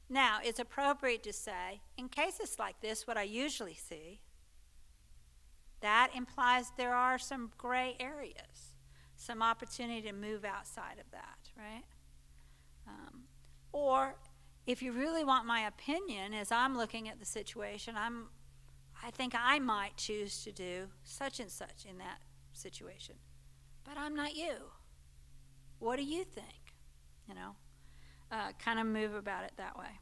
Now, it's appropriate to say, in cases like this, what I usually see, that implies there are some gray areas, some opportunity to move outside of that, right? Or if you really want my opinion, as I'm looking at the situation, I think I might choose to do such and such in that situation. But I'm not you. What do you think? Kind of move about it that way.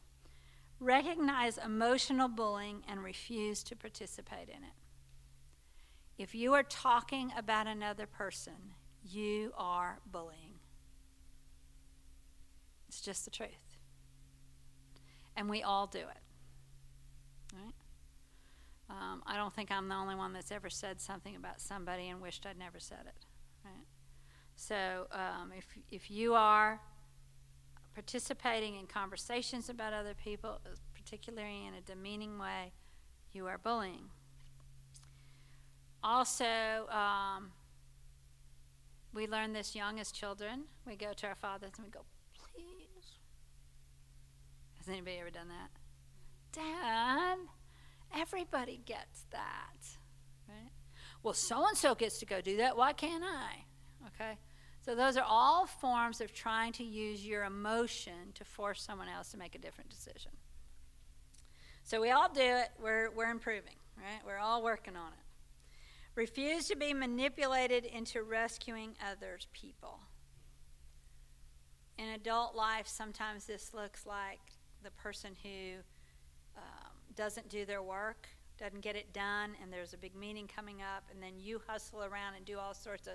Recognize emotional bullying and refuse to participate in it. If you are talking about another person, you are bullying. It's just the truth. And we all do it. Right? I don't think I'm the only one that's ever said something about somebody and wished I'd never said it. Right? So if you are participating in conversations about other people, particularly in a demeaning way, you are bullying. Also, we learn this young as children. We go to our fathers and we go, please. Has anybody ever done that? Dad, everybody gets that. Right? Well, so-and-so gets to go do that. Why can't I? Okay? So those are all forms of trying to use your emotion to force someone else to make a different decision. So we all do it. We're improving, right? We're all working on it. Refuse to be manipulated into rescuing other people. In adult life, sometimes this looks like the person who doesn't do their work, doesn't get it done, and there's a big meeting coming up, and then you hustle around and do all sorts of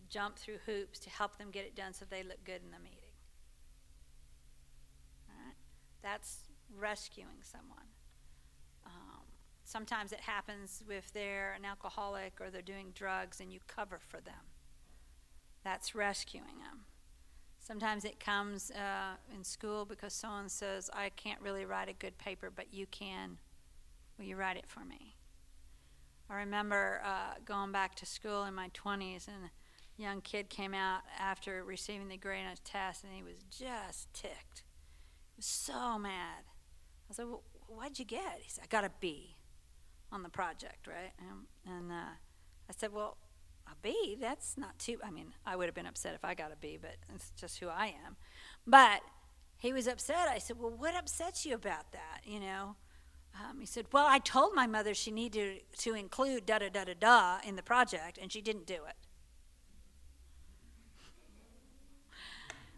jump through hoops to help them get it done so they look good in the meeting. All right? That's rescuing someone. Sometimes it happens if they're an alcoholic or they're doing drugs and you cover for them. That's rescuing them. Sometimes it comes in school because someone says, I can't really write a good paper, but you can. Will you write it for me? I remember going back to school in my 20s, and a young kid came out after receiving the grade on his test, and he was just ticked. He was so mad. I said, well, what'd you get? He said, I got a B on the project, right? And I said, well, a B, that's not too, I would have been upset if I got a B, but it's just who I am. But he was upset. I said, well, what upsets you about that, He said, well, I told my mother she needed to include da-da-da-da-da in the project, and she didn't do it.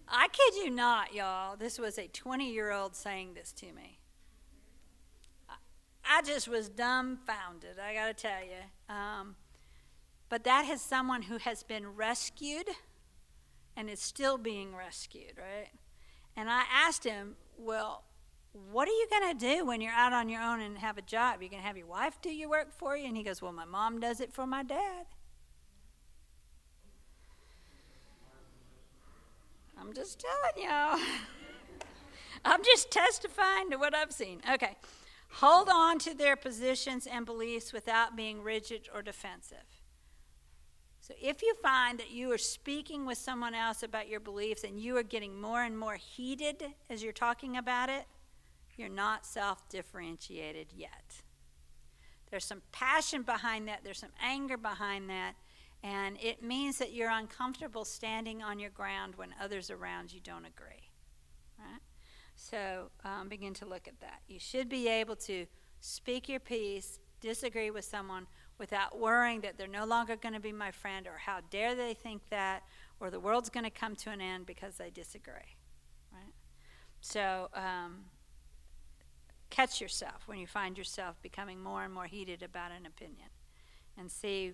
I kid you not, y'all. This was a 20-year-old saying this to me. I just was dumbfounded, I got to tell you. But that is someone who has been rescued and is still being rescued, right? And I asked him, well, what are you going to do when you're out on your own and have a job? You're going to have your wife do your work for you? And he goes, well, my mom does it for my dad. I'm just telling y'all. I'm just testifying to what I've seen. Okay. Hold on to their positions and beliefs without being rigid or defensive. So if you find that you are speaking with someone else about your beliefs and you are getting more and more heated as you're talking about it, you're not self-differentiated yet. There's some passion behind that. There's some anger behind that. And it means that you're uncomfortable standing on your ground when others around you don't agree. Right? So begin to look at that. You should be able to speak your piece, disagree with someone without worrying that they're no longer going to be my friend, or how dare they think that, or the world's going to come to an end because they disagree. Right? So catch yourself when you find yourself becoming more and more heated about an opinion, and see.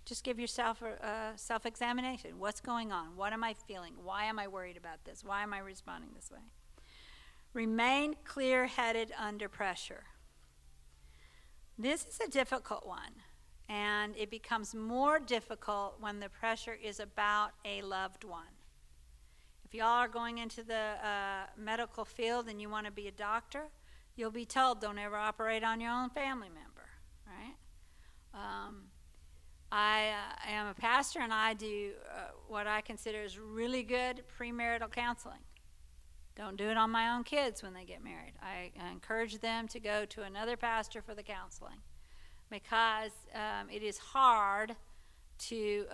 Just give yourself a self-examination. What's going on? What am I feeling? Why am I worried about this? Why am I responding this way? Remain clear-headed under pressure. This is a difficult one, and it becomes more difficult when the pressure is about a loved one. If y'all are going into the medical field and you want to be a doctor, you'll be told don't ever operate on your own family member, right? I am a pastor, and I do what I consider is really good premarital counseling. Don't do it on my own kids when they get married. I encourage them to go to another pastor for the counseling, because it is hard to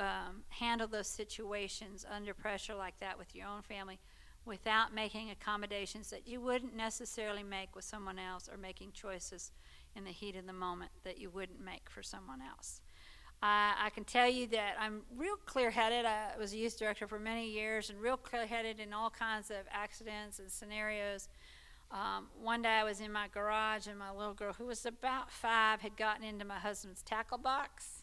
handle those situations under pressure like that with your own family without making accommodations that you wouldn't necessarily make with someone else, or making choices in the heat of the moment that you wouldn't make for someone else. I can tell you that I'm real clear-headed. I was a youth director for many years, and real clear-headed in all kinds of accidents and scenarios. One day I was in my garage, and my little girl, who was about 5, had gotten into my husband's tackle box.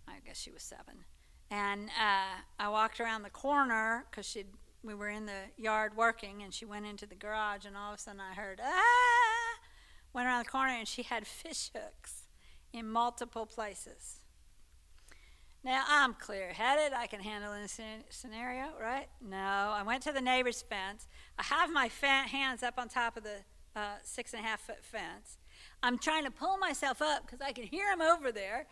I guess she was 7. And I walked around the corner, because we were in the yard working, and she went into the garage, and all of a sudden I heard, ah! Went around the corner, and she had fish hooks in multiple places. Now, I'm clear-headed. I can handle this scenario, right? No, I went to the neighbor's fence. I have my hands up on top of the 6.5-foot fence. I'm trying to pull myself up because I can hear him over there.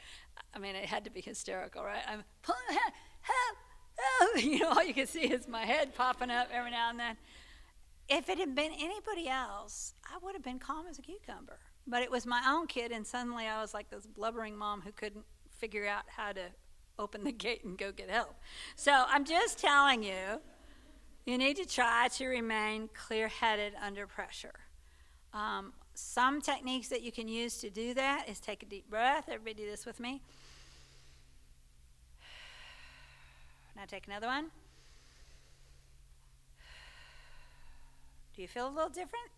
I mean, it had to be hysterical, right? I'm pulling, help. You know, all you can see is my head popping up every now and then. If it had been anybody else, I would have been calm as a cucumber. But it was my own kid, and suddenly I was like this blubbering mom who couldn't figure out how to open the gate and go get help. So I'm just telling you, you need to try to remain clear-headed under pressure. Some techniques that you can use to do that is take a deep breath. Everybody do this with me. Now take another one. Do you feel a little different?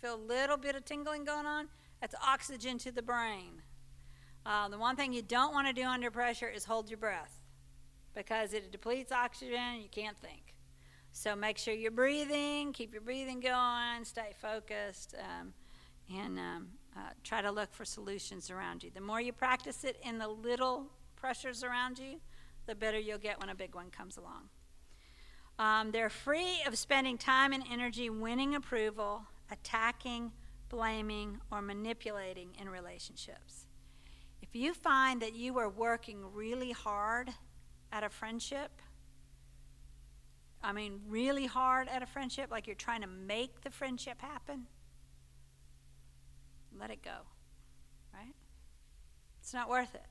Feel a little bit of tingling going on? That's oxygen to the brain. The one thing you don't want to do under pressure is hold your breath, because it depletes oxygen and you can't think. So make sure you're breathing, keep your breathing going, stay focused, and try to look for solutions around you. The more you practice it in the little pressures around you, the better you'll get when a big one comes along. They're free of spending time and energy winning approval, attacking, blaming, or manipulating in relationships. If you find that you are working really hard at a friendship, really hard at a friendship, like you're trying to make the friendship happen, let it go, right? It's not worth it.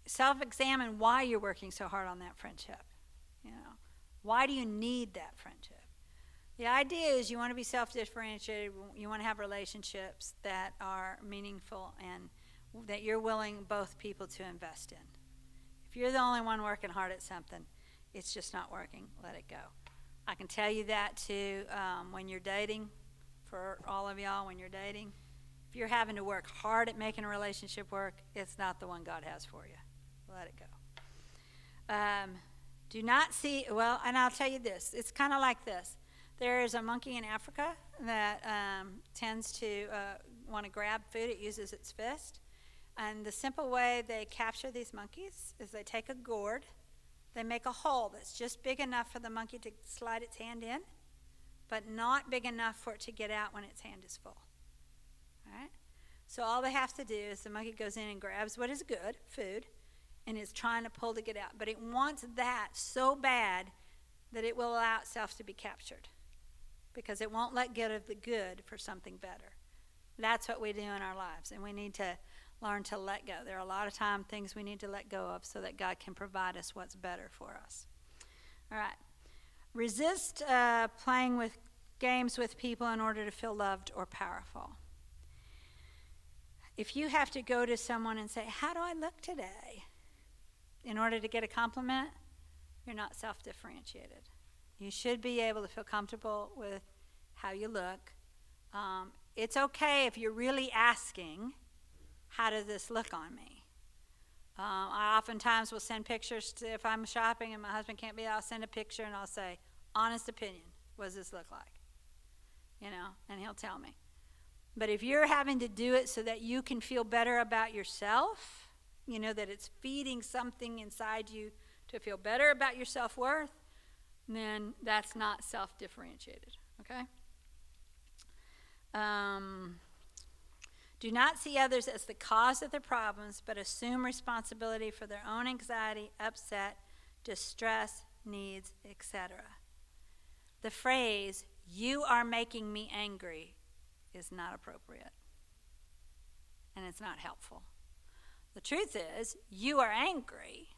Self-examine why you're working so hard on that friendship. You know, why do you need that friendship? The idea is you want to be self-differentiated. You want to have relationships that are meaningful and that you're willing both people to invest in. If you're the only one working hard at something, it's just not working. Let it go. I can tell you that too when you're dating. For all of y'all, when you're dating, if you're having to work hard at making a relationship work, it's not the one God has for you. Let it go. Do not see, and I'll tell you this. It's kind of like this. There is a monkey in Africa that tends to want to grab food. It uses its fist. And the simple way they capture these monkeys is they take a gourd, they make a hole that's just big enough for the monkey to slide its hand in, but not big enough for it to get out when its hand is full. All right? So all they have to do is the monkey goes in and grabs what is good, food, and is trying to pull to get out. But it wants that so bad that it will allow itself to be captured, because it won't let go of the good for something better. That's what we do in our lives, and we need to learn to let go. There are a lot of things we need to let go of so that God can provide us what's better for us. All right. Resist playing with games with people in order to feel loved or powerful. If you have to go to someone and say, "How do I look today?" in order to get a compliment, you're not self-differentiated. You should be able to feel comfortable with how you look. It's okay if you're really asking, "How does this look on me?" I oftentimes will send pictures if I'm shopping and my husband can't be there. I'll send a picture and I'll say, "Honest opinion, what does this look like?" And he'll tell me. But if you're having to do it so that you can feel better about yourself, that it's feeding something inside you to feel better about your self-worth, then that's not self-differentiated, okay? Do not see others as the cause of their problems, but assume responsibility for their own anxiety, upset, distress, needs, etc. The phrase, "you are making me angry," is not appropriate. And it's not helpful. The truth is, you are angry.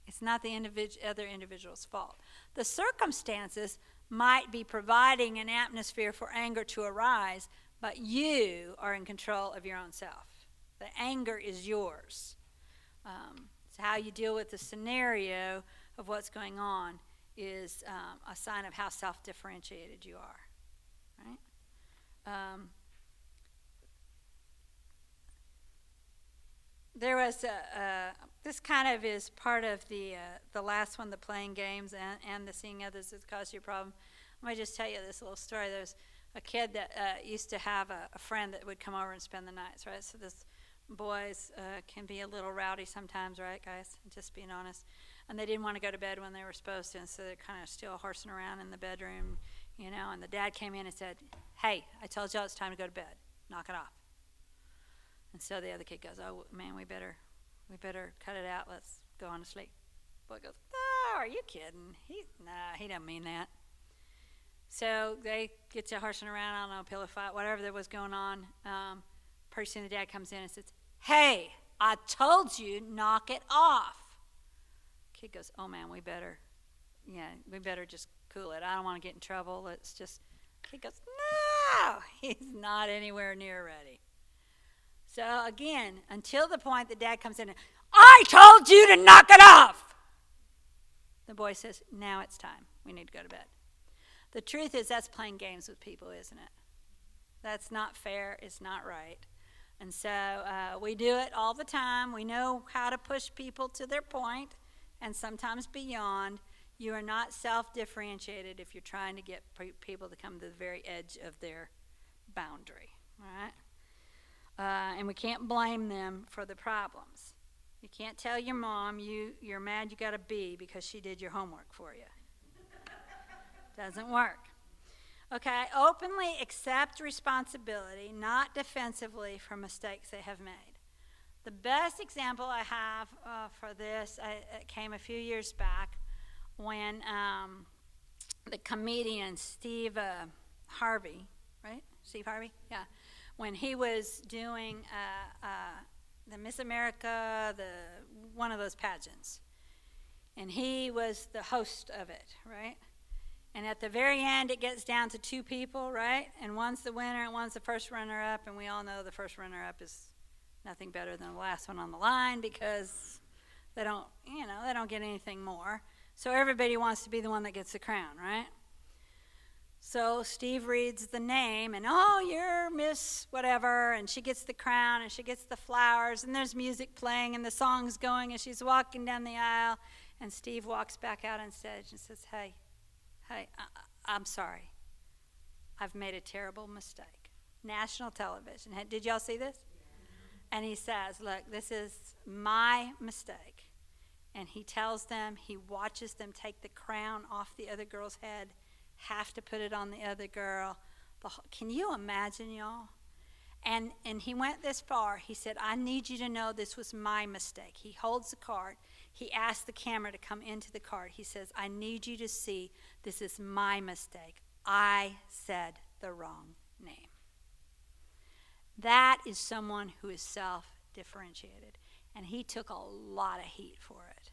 It's not the other individual's fault. The circumstances might be providing an atmosphere for anger to arise, but you are in control of your own self. The anger is yours. It's how you deal with the scenario of what's going on is a sign of how self-differentiated you are, right? There was this kind of is part of the last one, the playing games and the seeing others that cause you a problem. Let me just tell you this little story. There's a kid that used to have a friend that would come over and spend the nights, right? So this boys can be a little rowdy sometimes, right, guys? Just being honest. And they didn't want to go to bed when they were supposed to, and so they're kind of still horsing around in the bedroom, and the dad came in and said, "Hey, I told y'all it's time to go to bed. Knock it off." And so the other kid goes, "Oh, man, we better cut it out. Let's go on to sleep." Boy goes, "Oh, are you kidding? He doesn't mean that." So they get to horsing around, I don't know, pillow fight, whatever that was going on. Pretty soon the dad comes in and says, "Hey, I told you, knock it off." Kid goes, "Oh, man, we better just cool it. I don't want to get in trouble. Let's just." Kid goes, "No, he's not anywhere near ready." So again, until the point that dad comes in and, "I told you to knock it off," the boy says, "Now it's time. We need to go to bed." The truth is that's playing games with people, isn't it? That's not fair. It's not right. And so we do it all the time. We know how to push people to their point and sometimes beyond. You are not self-differentiated if you're trying to get people to come to the very edge of their boundary, all right? And we can't blame them for the problems. You can't tell your mom you're mad you got a B because she did your homework for you. Doesn't work. Okay, openly accept responsibility, not defensively for mistakes they have made. The best example I have for this it came a few years back when the comedian Steve Harvey, right? Steve Harvey? Yeah. When he was doing the Miss America, one of those pageants. And he was the host of it, right? And at the very end, it gets down to two people, right? And one's the winner and one's the first runner-up. And we all know the first runner-up is nothing better than the last one on the line because they don't get anything more. So everybody wants to be the one that gets the crown, right? So Steve reads the name, and you're Miss whatever, and she gets the crown, and she gets the flowers, and there's music playing, and the song's going, and she's walking down the aisle, and Steve walks back out on stage and says, Hey, I'm sorry. I've made a terrible mistake. National television. Did y'all see this? And he says, look, this is my mistake. And he tells them, he watches them take the crown off the other girl's head, have to put it on the other girl. Can you imagine, y'all? And he went this far. He said, I need you to know this was my mistake. He holds the card. He asked the camera to come into the card. He says, I need you to see this is my mistake. I said the wrong name. That is someone who is self-differentiated. And he took a lot of heat for it.